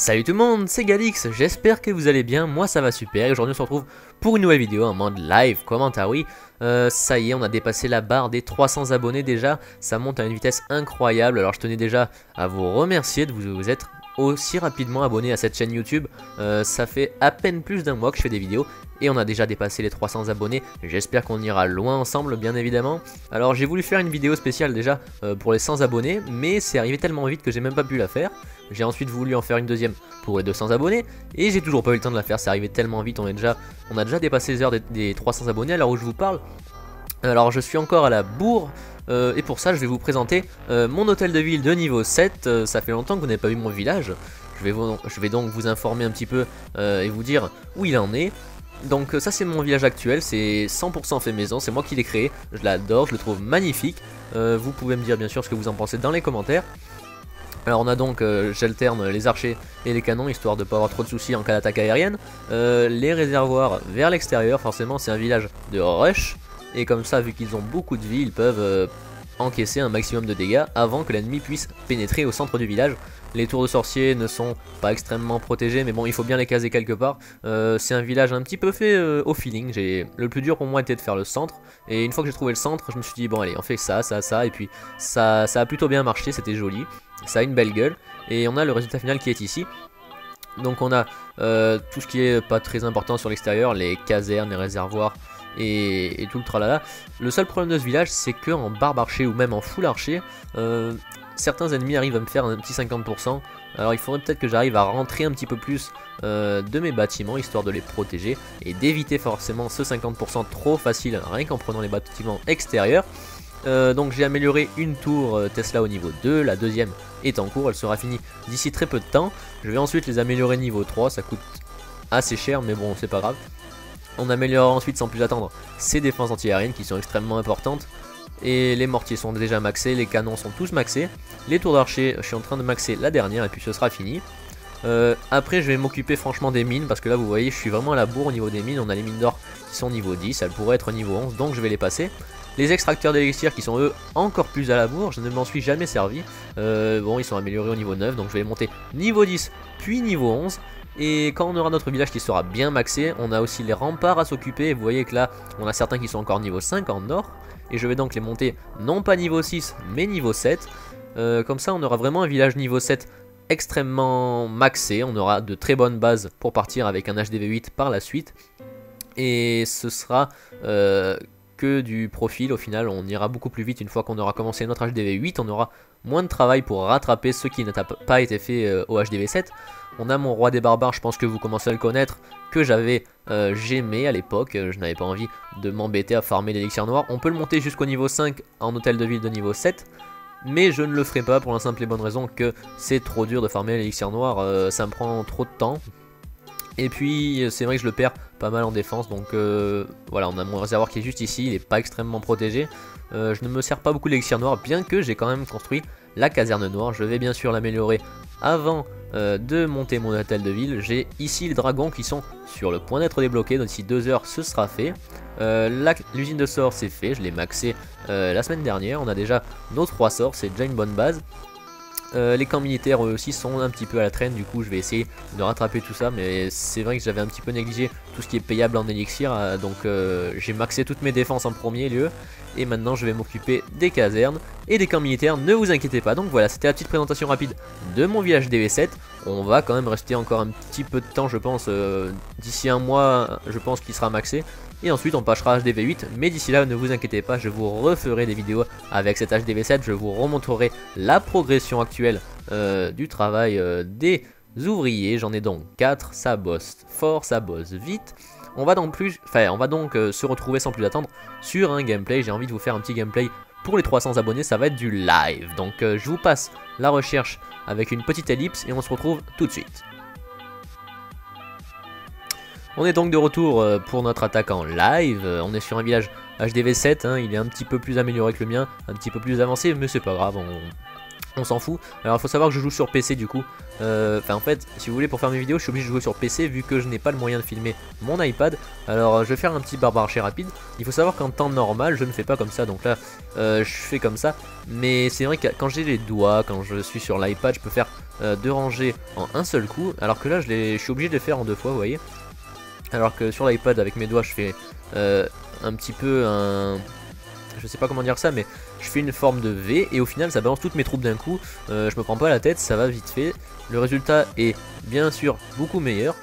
Salut tout le monde, c'est Galix, j'espère que vous allez bien, moi ça va super et aujourd'hui on se retrouve pour une nouvelle vidéo en mode live commentary. Ça y est, on a dépassé la barre des 300 abonnés déjà, ça monte à une vitesse incroyable, alors je tenais déjà à vous remercier de vous être aussi rapidement abonné à cette chaîne YouTube. Ça fait à peine plus d'un mois que je fais des vidéos et on a déjà dépassé les 300 abonnés. J'espère qu'on ira loin ensemble, bien évidemment. Alors j'ai voulu faire une vidéo spéciale déjà pour les 100 abonnés, mais c'est arrivé tellement vite que j'ai même pas pu la faire. J'ai ensuite voulu en faire une deuxième pour les 200 abonnés et j'ai toujours pas eu le temps de la faire, c'est arrivé tellement vite, on a déjà dépassé les heures des 300 abonnés à l'heure où je vous parle. Alors je suis encore à la bourre et pour ça je vais vous présenter mon hôtel de ville de niveau 7. Ça fait longtemps que vous n'avez pas vu mon village. Je vais donc vous informer un petit peu et vous dire où il en est. Donc ça c'est mon village actuel, c'est 100% fait maison, c'est moi qui l'ai créé, je l'adore, je le trouve magnifique. Vous pouvez me dire bien sûr ce que vous en pensez dans les commentaires. Alors on a donc, j'alterne les archers et les canons histoire de pas avoir trop de soucis en cas d'attaque aérienne. Les réservoirs vers l'extérieur, forcément c'est un village de rush. Et comme ça, vu qu'ils ont beaucoup de vie, ils peuvent encaisser un maximum de dégâts avant que l'ennemi puisse pénétrer au centre du village. Les tours de sorciers ne sont pas extrêmement protégés, mais bon, il faut bien les caser quelque part. C'est un village un petit peu fait au feeling. Le plus dur pour moi était de faire le centre. Et une fois que j'ai trouvé le centre, je me suis dit, bon allez, on fait ça. Et puis ça a plutôt bien marché, c'était joli. Ça a une belle gueule. Et on a le résultat final qui est ici. Donc on a tout ce qui est pas très important sur l'extérieur, les casernes, les réservoirs et tout le tralala. Le seul problème de ce village, c'est que en barbe archer ou même en full archer, certains ennemis arrivent à me faire un petit 50%. Alors il faudrait peut-être que j'arrive à rentrer un petit peu plus de mes bâtiments, histoire de les protéger et d'éviter forcément ce 50% trop facile, rien qu'en prenant les bâtiments extérieurs. Donc j'ai amélioré une tour Tesla au niveau 2, la deuxième est en cours, elle sera finie d'ici très peu de temps. Je vais ensuite les améliorer niveau 3, ça coûte assez cher mais bon c'est pas grave. On améliore ensuite sans plus attendre ces défenses anti-aériennes qui sont extrêmement importantes. Et les mortiers sont déjà maxés, les canons sont tous maxés. Les tours d'archer, je suis en train de maxer la dernière et puis ce sera fini. Après je vais m'occuper franchement des mines parce que là vous voyez je suis vraiment à la bourre au niveau des mines. On a les mines d'or qui sont niveau 10, elles pourraient être niveau 11 donc je vais les passer. Les extracteurs d'élixir qui sont eux encore plus à la bourre, je ne m'en suis jamais servi. Bon ils sont améliorés au niveau 9 donc je vais les monter niveau 10 puis niveau 11. Et quand on aura notre village qui sera bien maxé, on a aussi les remparts à s'occuper. Vous voyez que là, on a certains qui sont encore niveau 5 en or. Et je vais donc les monter non pas niveau 6, mais niveau 7. Comme ça, on aura vraiment un village niveau 7 extrêmement maxé. On aura de très bonnes bases pour partir avec un HDV 8 par la suite. Et ce sera que du profil. Au final, on ira beaucoup plus vite une fois qu'on aura commencé notre HDV 8. On aura moins de travail pour rattraper ce qui n'a pas été fait au HDV 7. On a mon roi des barbares, je pense que vous commencez à le connaître, que j'avais gémé à l'époque. Je n'avais pas envie de m'embêter à farmer l'élixir noir. On peut le monter jusqu'au niveau 5 en hôtel de ville de niveau 7. Mais je ne le ferai pas pour la simple et bonne raison que c'est trop dur de farmer l'élixir noir. Ça me prend trop de temps. Et puis c'est vrai que je le perds pas mal en défense. Donc voilà, on a mon réservoir qui est juste ici. Il n'est pas extrêmement protégé. Je ne me sers pas beaucoup d'élixir noir, bien que j'ai quand même construit la caserne noire. Je vais bien sûr l'améliorer avant de monter mon hôtel de ville. J'ai ici les dragons qui sont sur le point d'être débloqués. Donc d'ici 2 heures ce sera fait. L'usine de sorts c'est fait, je l'ai maxé la semaine dernière. On a déjà nos 3 sorts, c'est déjà une bonne base. Les camps militaires eux aussi sont un petit peu à la traîne, du coup je vais essayer de rattraper tout ça, mais c'est vrai que j'avais un petit peu négligé tout ce qui est payable en élixir, donc j'ai maxé toutes mes défenses en premier lieu, et maintenant je vais m'occuper des casernes et des camps militaires, ne vous inquiétez pas. Donc voilà, c'était la petite présentation rapide de mon village DV7, on va quand même rester encore un petit peu de temps je pense, d'ici un mois je pense qu'il sera maxé. Et ensuite on passera HDV8, mais d'ici là ne vous inquiétez pas, je vous referai des vidéos avec cet HDV7, je vous remontrerai la progression actuelle du travail des ouvriers. J'en ai donc 4, ça bosse fort, ça bosse vite. On va donc se retrouver sans plus attendre sur un gameplay. J'ai envie de vous faire un petit gameplay pour les 300 abonnés, ça va être du live. Donc je vous passe la recherche avec une petite ellipse et on se retrouve tout de suite. On est donc de retour pour notre attaque en live. On est sur un village HDV7, hein, il est un petit peu plus amélioré que le mien, un petit peu plus avancé, mais c'est pas grave, On s'en fout. Alors il faut savoir que je joue sur PC du coup. Enfin en fait, si vous voulez, pour faire mes vidéos, je suis obligé de jouer sur PC vu que je n'ai pas le moyen de filmer mon iPad. Alors je vais faire un petit barbarché rapide. Il faut savoir qu'en temps normal, je ne fais pas comme ça. Donc là, je fais comme ça. Mais c'est vrai que quand j'ai les doigts, quand je suis sur l'iPad, je peux faire 2 rangées en un seul coup. Alors que là, je suis obligé de les faire en 2 fois, vous voyez. Alors que sur l'iPad, avec mes doigts, je fais un petit peu un... Je sais pas comment dire ça, mais je fais une forme de V et au final ça balance toutes mes troupes d'un coup. Je me prends pas la tête, ça va vite fait. Le résultat est bien sûr beaucoup meilleur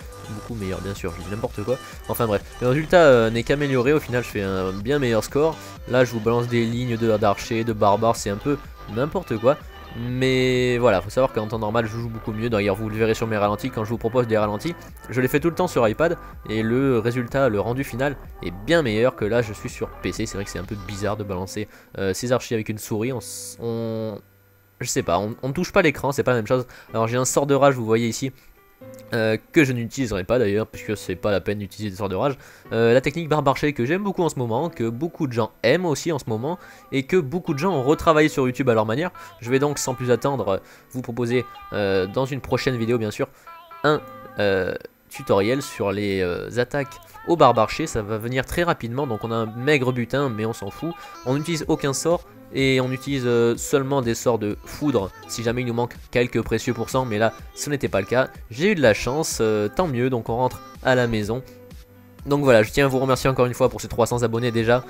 bien sûr, je dis n'importe quoi. Enfin bref, le résultat n'est qu'amélioré. Au final je fais un bien meilleur score. Là je vous balance des lignes d'archers, de barbares, c'est un peu n'importe quoi. Mais voilà, faut savoir qu'en temps normal je joue beaucoup mieux. D'ailleurs vous le verrez sur mes ralentis, quand je vous propose des ralentis, je les fais tout le temps sur iPad. Et le résultat, le rendu final est bien meilleur que là je suis sur PC. C'est vrai que c'est un peu bizarre de balancer ces archers avec une souris. Je sais pas, on ne touche pas l'écran, c'est pas la même chose. Alors j'ai un sort de rage, vous voyez ici, que je n'utiliserai pas d'ailleurs, puisque c'est pas la peine d'utiliser des sorts de rage. La technique barbarché que j'aime beaucoup en ce moment, que beaucoup de gens aiment aussi en ce moment, et que beaucoup de gens ont retravaillé sur YouTube à leur manière. Je vais donc sans plus attendre vous proposer dans une prochaine vidéo bien sûr un tutoriel sur les attaques au barbarché. Ça va venir très rapidement, donc on a un maigre butin mais on s'en fout. On n'utilise aucun sort. Et on utilise seulement des sorts de foudre si jamais il nous manque quelques précieux pourcents. Mais là ce n'était pas le cas. J'ai eu de la chance, tant mieux. Donc on rentre à la maison. Donc voilà, je tiens à vous remercier encore une fois pour ces 300 abonnés déjà.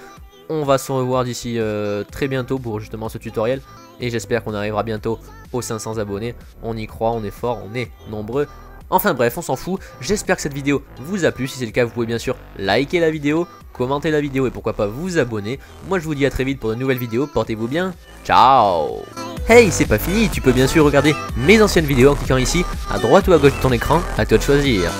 On va se revoir d'ici très bientôt pour justement ce tutoriel. Et j'espère qu'on arrivera bientôt aux 500 abonnés. On y croit, on est fort, on est nombreux. Enfin bref, on s'en fout. J'espère que cette vidéo vous a plu. Si c'est le cas, vous pouvez bien sûr liker la vidéo, commenter la vidéo et pourquoi pas vous abonner. Moi je vous dis à très vite pour de nouvelles vidéos. Portez-vous bien. Ciao. Hey, c'est pas fini. Tu peux bien sûr regarder mes anciennes vidéos en cliquant ici, à droite ou à gauche de ton écran. À toi de choisir.